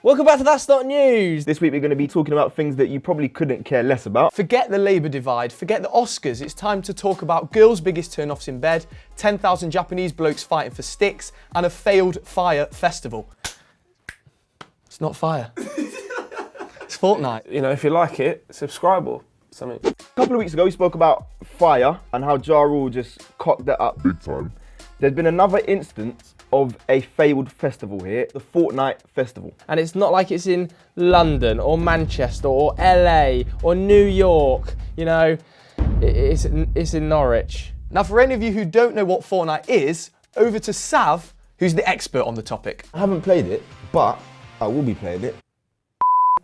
Welcome back to That's Not News. This week we're going to be talking about things that you probably couldn't care less about. Forget the Labour divide, forget the Oscars. It's time to talk about girls' biggest turn-offs in bed, 10,000 Japanese blokes fighting for sticks, and a failed fire festival. It's not fire. It's Fortnite. You know, if you like it, subscribe or something. A couple of weeks ago we spoke about fire and how Ja Rule just cocked that up big time. There's been another instance of a failed festival here, the Fortnite festival. And it's not like it's in London or Manchester or LA or New York, you know, it's in Norwich. Now for any of you who don't know what Fortnite is, over to Sav, who's the expert on the topic. I haven't played it, but I will be playing it.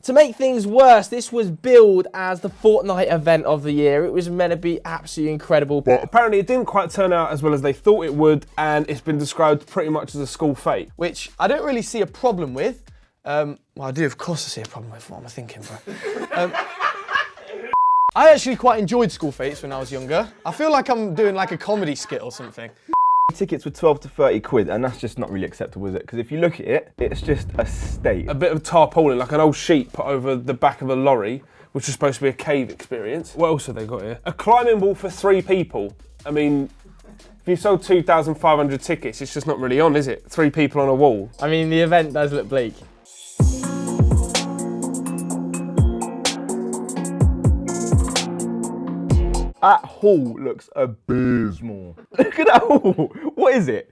To make things worse, this was billed as the Fortnite event of the year. It was meant to be absolutely incredible. But apparently it didn't quite turn out as well as they thought it would, and it's been described pretty much as a school fete. Which I don't really see a problem with. Well, I do, of course I see a problem with. What am I thinking, bro? I actually quite enjoyed school fetes when I was younger. I feel like I'm doing like a comedy skit or something. Tickets were 12 to 30 quid, and that's just not really acceptable, is it? Because if you look at it, it's just a state. A bit of tarpaulin, like an old sheet put over the back of a lorry, which is supposed to be a cave experience. What else have they got here? A climbing wall for 3 people. I mean, if you sold 2,500 tickets, it's just not really on, is it? 3 people on a wall. I mean, the event does look bleak. That hall looks abysmal. Look at that hall. What is it?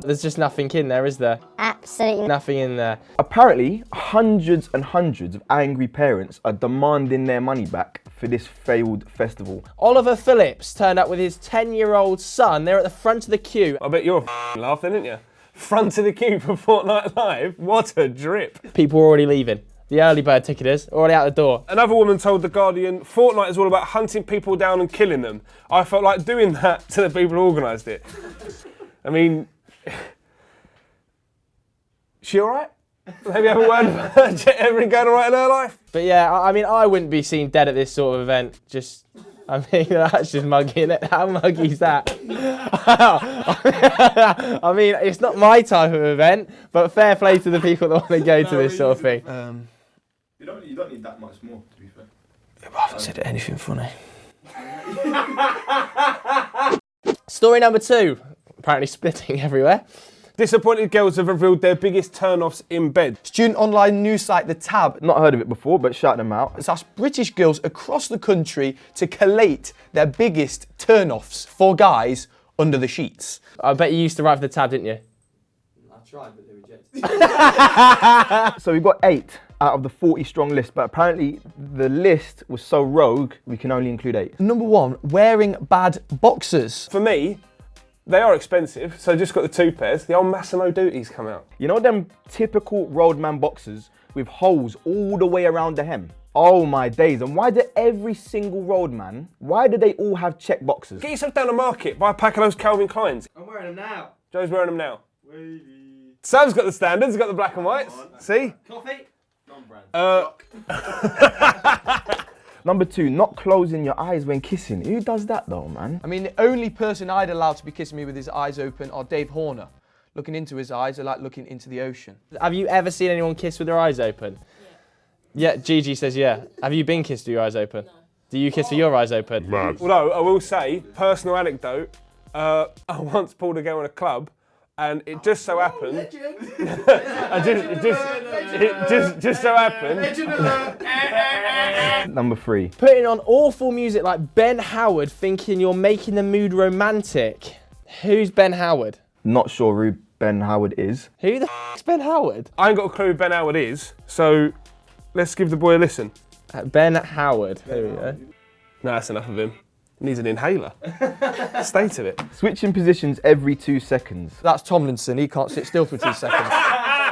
There's just nothing in there, is there? Absolutely Nothing in there. Apparently, hundreds and hundreds of angry parents are demanding their money back for this failed festival. Oliver Phillips turned up with his 10-year-old son. They're at the front of the queue. I bet you're laughing, didn't you? Front of the queue for Fortnite Live? What a drip. People were already leaving. The early bird ticketers, already out the door. Another woman told The Guardian, Fortnite is all about hunting people down and killing them. I felt like doing that to the people who organised it. I mean, she all right? Maybe have a word about her, everything going all right in her life? But yeah, I mean, I wouldn't be seen dead at this sort of event. Just, I mean, that's just muggy, isn't it? How muggy is that? I mean, it's not my type of event, but fair play to the people that want to go to this sort of thing. You don't need that much more, to be fair. Yeah, I haven't said anything funny. Story number 2. Apparently splitting everywhere. Disappointed girls have revealed their biggest turn-offs in bed. Student online news site The Tab Not heard of it before, but shout them out. has asked British girls across the country to collate their biggest turn-offs for guys under the sheets. I bet you used to write for The Tab, didn't you? I tried, but they rejected. So we've got 8 out of the 40 strong list, but apparently the list was so rogue, we can only include 8. Number 1, wearing bad boxers. For me, they are expensive, so I just got the 2 pairs. The old Massimo Dutti's come out. You know them typical roadman boxers with holes all the way around the hem? Oh my days, and why do every single roadman, why do they all have check boxes? Get yourself down the market, buy a pack of those Calvin Kleins. I'm wearing them now. Joe's wearing them now. Sam's got the standards, he's got the black and whites. See? Coffee? Non-brand. Number 2, not closing your eyes when kissing. Who does that though, man? I mean, the only person I'd allow to be kissing me with his eyes open are Dave Horner. Looking into his eyes are like looking into the ocean. Have you ever seen anyone kiss with their eyes open? Yeah, Gigi says yeah. Have you been kissed with your eyes open? No. Do you kiss with your eyes open? Although, I will say, personal anecdote, I once pulled a girl in a club, and it just so happened... it just so happened... Number 3. Putting on awful music like Ben Howard thinking you're making the mood romantic. Who's Ben Howard? Not sure who Ben Howard is. Who the f***'s Ben Howard? I ain't got a clue who Ben Howard is, so let's give the boy a listen. Ben Howard. Here we go. No, that's enough of him. Needs an inhaler. State of it. Switching positions every 2 seconds. That's Tomlinson. He can't sit still for 2 seconds.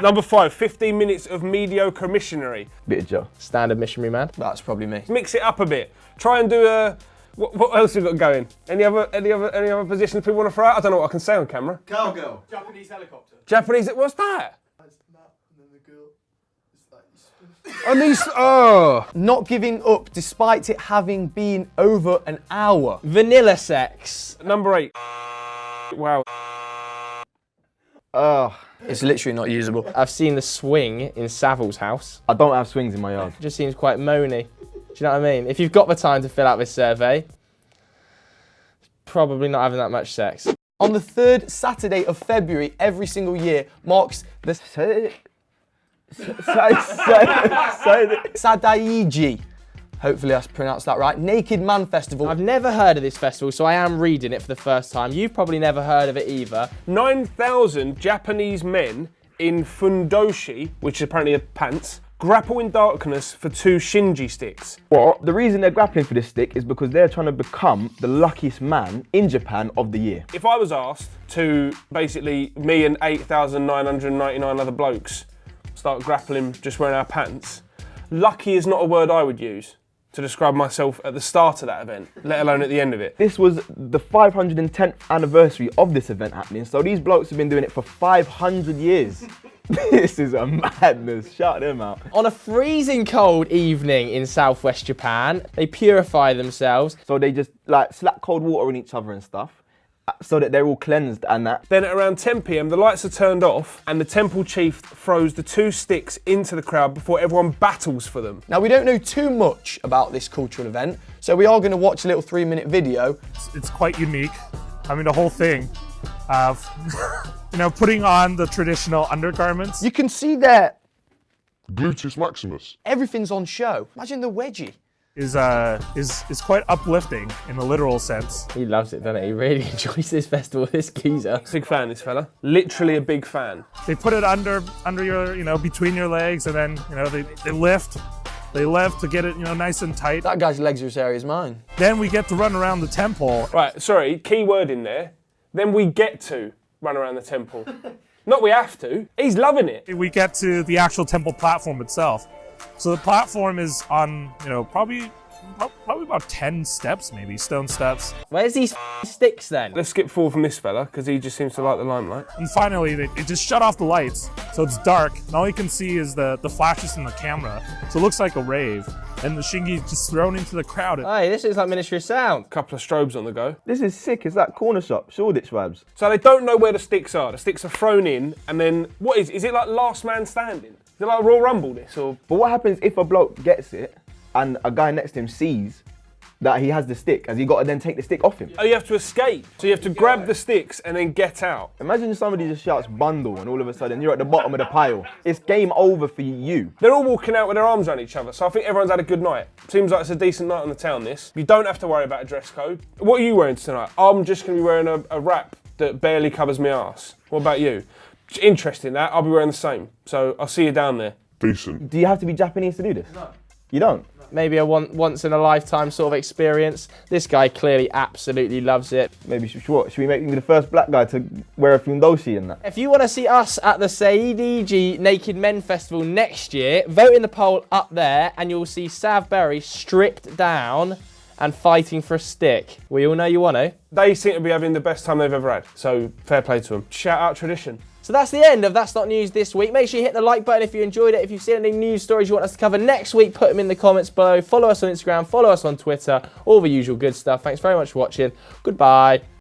Number 5, 15 minutes of mediocre missionary. Bit of Joe. Standard missionary man. That's probably me. Mix it up a bit. Try and do a... What else have we got going? Any other positions people want to throw out? I don't know what I can say on camera. Cowgirl. Japanese helicopter. Japanese, what's that? It's that, and then the girl is like... On these... Oh! Not giving up despite it having been over an hour. Vanilla sex. Number 8. Wow. Ugh. It's literally not usable. I've seen the swing in Savil's house. I don't have swings in my yard. It just seems quite moany. Do you know what I mean? If you've got the time to fill out this survey, probably not having that much sex. On the 3rd Saturday of February every single year marks the Saidai-ji. Hopefully I pronounced that right. Naked Man Festival. I've never heard of this festival, so I am reading it for the first time. You've probably never heard of it either. 9,000 Japanese men in fundoshi, which is apparently a pants, grapple in darkness for 2 shinji sticks. What? The reason they're grappling for this stick is because they're trying to become the luckiest man in Japan of the year. If I was asked to basically, me and 8,999 other blokes start grappling just wearing our pants, lucky is not a word I would use to describe myself at the start of that event, let alone at the end of it. This was the 510th anniversary of this event happening, so these blokes have been doing it for 500 years. This is a madness, shout them out. On a freezing cold evening in southwest Japan, they purify themselves. So they just like slap cold water on each other and stuff, so that they're all cleansed and that. Then at around 10 p.m, the lights are turned off and the temple chief throws the 2 sticks into the crowd before everyone battles for them. Now, we don't know too much about this cultural event, so we are going to watch a little 3-minute video. It's quite unique. I mean, the whole thing of, you know, putting on the traditional undergarments. You can see there, Gluteus maximus. everything's on show. Imagine the wedgie. Is quite uplifting in the literal sense. He loves it, doesn't he? He really enjoys this festival, this geezer. Big fan, this fella. Literally a big fan. They put it under your, you know, between your legs, and then, you know, they lift. They lift to get it, you know, nice and tight. That guy's legs are as hairy as mine. Then we get to run around the temple. Right, sorry, key word in there. Then we get to run around the temple. Not we have to. He's loving it. We get to the actual temple platform itself. So the platform is on, you know, probably about 10 steps, maybe, stone steps. Where's these sticks then? Let's skip forward from this fella, because he just seems to like the limelight. And finally, it just shut off the lights, so it's dark. And all you can see is the flashes from the camera. So it looks like a rave. And the shingi is just thrown into the crowd. Hey, this is like Ministry of Sound. Couple of strobes on the go. This is sick, it's that corner shop, Shoreditch vibes. So they don't know where the sticks are. The sticks are thrown in, and then, what is it like last man standing? Is it like Royal Rumble this, or? But what happens if a bloke gets it and a guy next to him sees that he has the stick? Has he got to then take the stick off him? Oh, you have to escape. So you have to grab the sticks and then get out. Imagine somebody just shouts bundle and all of a sudden you're at the bottom of the pile. It's game over for you. They're all walking out with their arms around each other, so I think everyone's had a good night. Seems like it's a decent night on the town, this. You don't have to worry about a dress code. What are you wearing tonight? I'm just going to be wearing a wrap that barely covers my arse. What about you? Interesting that, I'll be wearing the same. So I'll see you down there. Decent. Do you have to be Japanese to do this? No. You don't? Maybe a once in a lifetime sort of experience. This guy clearly absolutely loves it. Maybe should we make me the first black guy to wear a fundoshi and that? If you want to see us at the Saidai-ji Naked Men Festival next year, vote in the poll up there and you'll see Sav Berry stripped down and fighting for a stick. We all know you want to. They seem to be having the best time they've ever had, so fair play to them. Shout out tradition. So that's the end of That's Not News this week. Make sure you hit the like button if you enjoyed it. If you've seen any news stories you want us to cover next week, put them in the comments below. Follow us on Instagram, follow us on Twitter, all the usual good stuff. Thanks very much for watching. Goodbye.